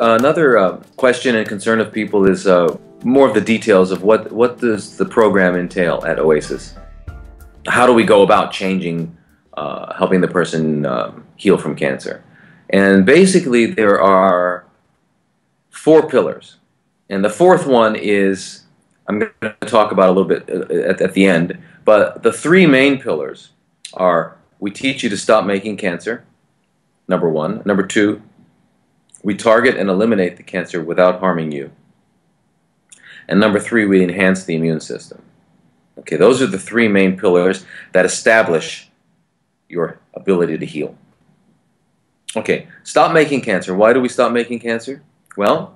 Another question and concern of people is more of the details of what does the program entail at Oasis? How do we go about changing, helping the person heal from cancer? And basically there are 4 pillars. And the fourth one is, I'm going to talk about a little bit at the end, but the 3 main pillars are: we teach you to stop making cancer, number 1. Number 2, we target and eliminate the cancer without harming you. And number 3, we enhance the immune system. Okay, those are the 3 main pillars that establish your ability to heal. Okay, stop making cancer. Why do we stop making cancer? Well,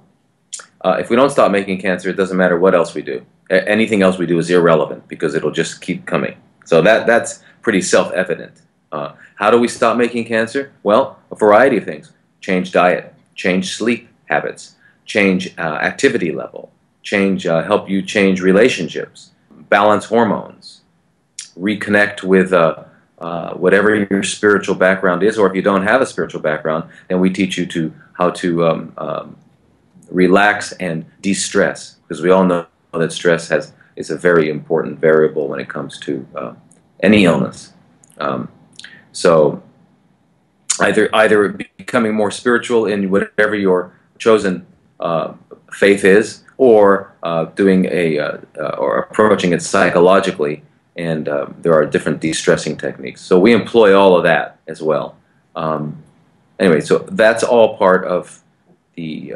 if we don't stop making cancer, it doesn't matter what else we do. Anything else we do is irrelevant because it'll just keep coming. So that's pretty self-evident. How do we stop making cancer? Well, a variety of things. Change diet, change sleep habits, change activity level, help you change relationships, balance hormones, reconnect with whatever your spiritual background is, or if you don't have a spiritual background, then we teach you how to relax and de-stress, because we all know that stress is a very important variable when it comes to any illness. So either becoming more spiritual in whatever your chosen faith is, or doing or approaching it psychologically, and there are different de-stressing techniques. So we employ all of that as well. Anyway, so that's all part of the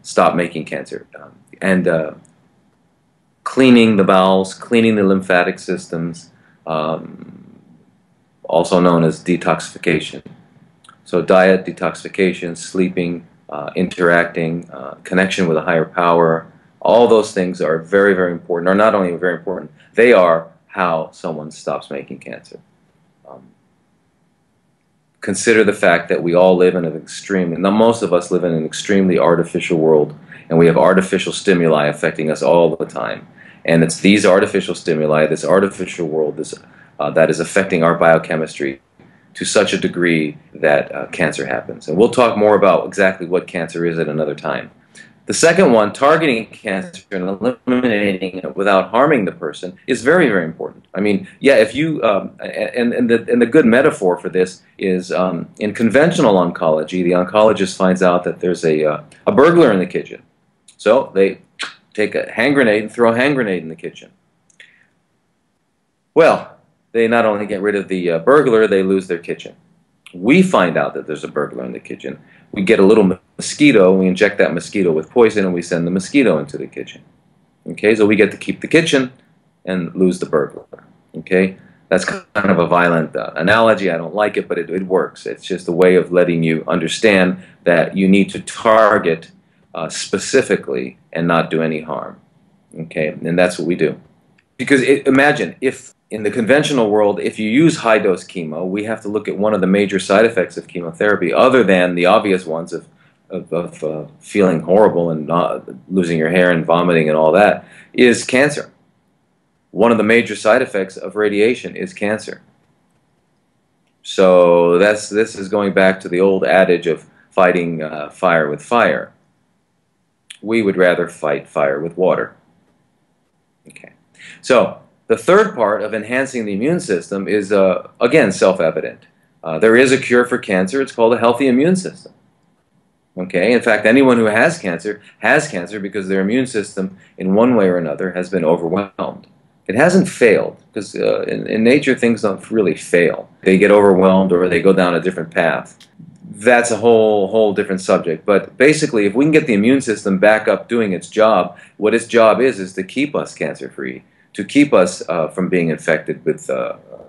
stop making cancer, and cleaning the bowels, cleaning the lymphatic systems, also known as detoxification. So diet, detoxification, sleeping, interacting, connection with a higher power, all those things are very, very important, or not only very important, they are how someone stops making cancer. Consider the fact that we all live in an extreme, and most of us live in an extremely artificial world, and we have artificial stimuli affecting us all the time. And it's these artificial stimuli, this artificial world, that is affecting our biochemistry to such a degree that cancer happens. And we'll talk more about exactly what cancer is at another time. The second one, targeting cancer and eliminating it without harming the person, is very, very important. I mean, yeah, if you, and the good metaphor for this is in conventional oncology, the oncologist finds out that there's a burglar in the kitchen. So they take a hand grenade and throw a hand grenade in the kitchen. Well, they not only get rid of the burglar, they lose their kitchen. We find out that there's a burglar in the kitchen. We get a little mosquito, we inject that mosquito with poison, and we send the mosquito into the kitchen. Okay, so we get to keep the kitchen and lose the burglar. Okay, that's kind of a violent analogy. I don't like it, but it works. It's just a way of letting you understand that you need to target specifically and not do any harm. Okay, and that's what we do. Because imagine if in the conventional world, if you use high-dose chemo, we have to look at one of the major side effects of chemotherapy, other than the obvious ones of feeling horrible and not losing your hair and vomiting and all that, is cancer. One of the major side effects of radiation is cancer. So this is going back to the old adage of fighting fire with fire. We would rather fight fire with water. Okay. So the third part of enhancing the immune system is, again, self-evident. There is a cure for cancer. It's called a healthy immune system. Okay? In fact, anyone who has cancer because their immune system, in one way or another, has been overwhelmed. It hasn't failed, because in nature, things don't really fail. They get overwhelmed or they go down a different path. That's a whole different subject. But basically, if we can get the immune system back up doing its job, what its job is to keep us cancer-free, to keep us from being infected with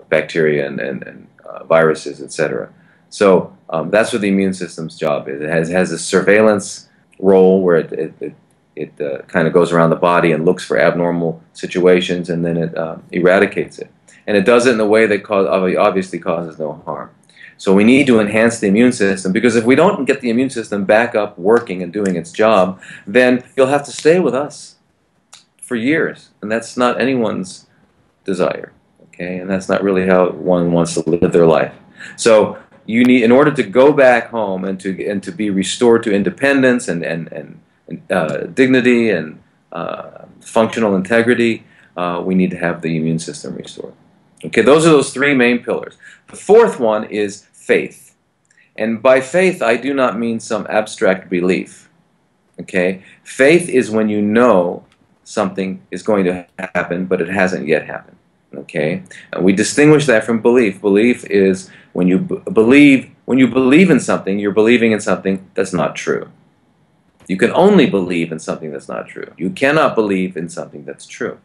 bacteria and viruses, etc. So that's what the immune system's job is. It has a surveillance role where it kind of goes around the body and looks for abnormal situations, and then it eradicates it. And it does it in a way that obviously causes no harm. So we need to enhance the immune system, because if we don't get the immune system back up working and doing its job, then you'll have to stay with us for years, and that's not anyone's desire. Okay, and that's not really how one wants to live their life. So you need, in order to go back home and to be restored to independence and dignity and functional integrity, we need to have the immune system restored. Okay, those are those three main pillars. The fourth one is faith. And by faith, I do not mean some abstract belief. Okay? Faith is when you know something is going to happen, but it hasn't yet happened. Okay? And we distinguish that from belief. Belief is when you believe in something, you're believing in something that's not true. You can only believe in something that's not true. You cannot believe in something that's true.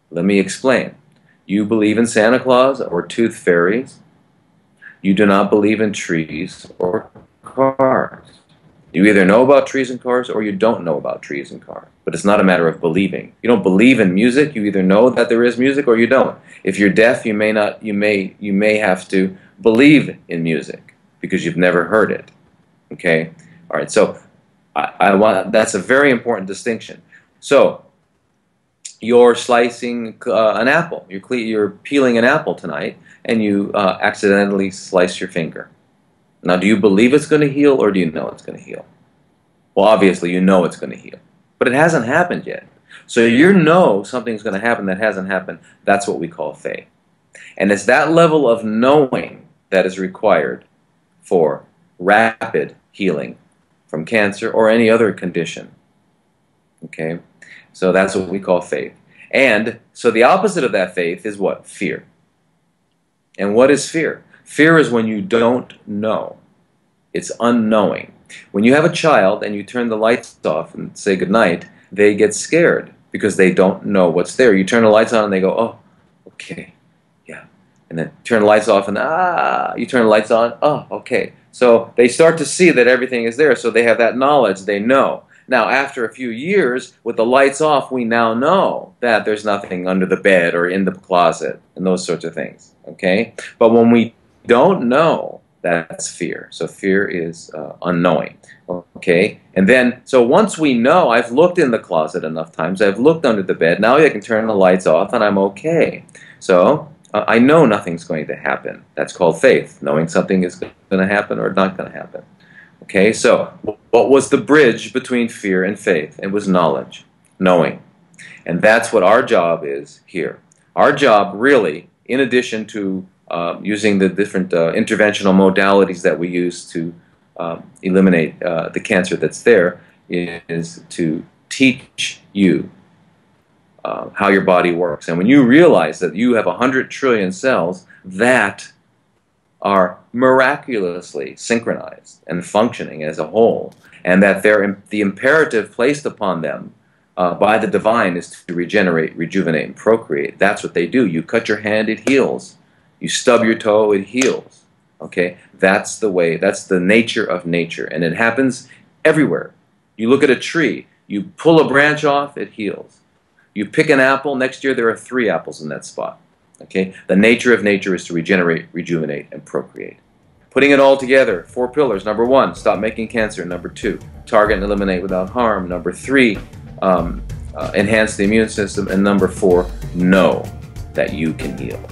Let me explain. You believe in Santa Claus or tooth fairies. You do not believe in trees or cars. You either know about trees and cars or you don't know about trees and cars. But it's not a matter of believing. You don't believe in music. You either know that there is music or you don't. If you're deaf, you may have to believe in music because you've never heard it. Okay? All right. So that's a very important distinction. So you're slicing an apple. You're peeling an apple tonight, and you accidentally slice your finger. Now, do you believe it's going to heal, or do you know it's going to heal? Well, obviously, you know it's going to heal. But it hasn't happened yet. So you know something's going to happen that hasn't happened. That's what we call faith. And it's that level of knowing that is required for rapid healing from cancer or any other condition. Okay? So that's what we call faith. And so the opposite of that faith is what? Fear. And what is fear? Fear is when you don't know. It's unknowing. When you have a child and you turn the lights off and say goodnight, they get scared because they don't know what's there. You turn the lights on and they go, oh, okay, yeah. And then turn the lights off and you turn the lights on, oh, okay. So they start to see that everything is there, so they have that knowledge, they know. Now, after a few years, with the lights off, we now know that there's nothing under the bed or in the closet and those sorts of things, okay? But when we don't know, that's fear. So fear is unknowing, okay? And then, so once we know, I've looked in the closet enough times, I've looked under the bed, now I can turn the lights off and I'm okay. So I know nothing's going to happen. That's called faith, knowing something is going to happen or not going to happen. Okay, so what was the bridge between fear and faith? It was knowledge, knowing. And that's what our job is here. Our job really, in addition to using the different interventional modalities that we use to eliminate the cancer that's there, is to teach you how your body works. And when you realize that you have 100 trillion cells that are miraculously synchronized and functioning as a whole, and that the imperative placed upon them by the divine is to regenerate, rejuvenate, and procreate. That's what they do. You cut your hand, it heals. You stub your toe, it heals. Okay? That's the way, that's the nature of nature, and it happens everywhere. You look at a tree, you pull a branch off, it heals. You pick an apple, next year there are 3 apples in that spot. Okay? The nature of nature is to regenerate, rejuvenate, and procreate. Putting it all together, 4 pillars. Number 1, stop making cancer. Number 2, target and eliminate without harm. Number 3, enhance the immune system. And number 4, know that you can heal.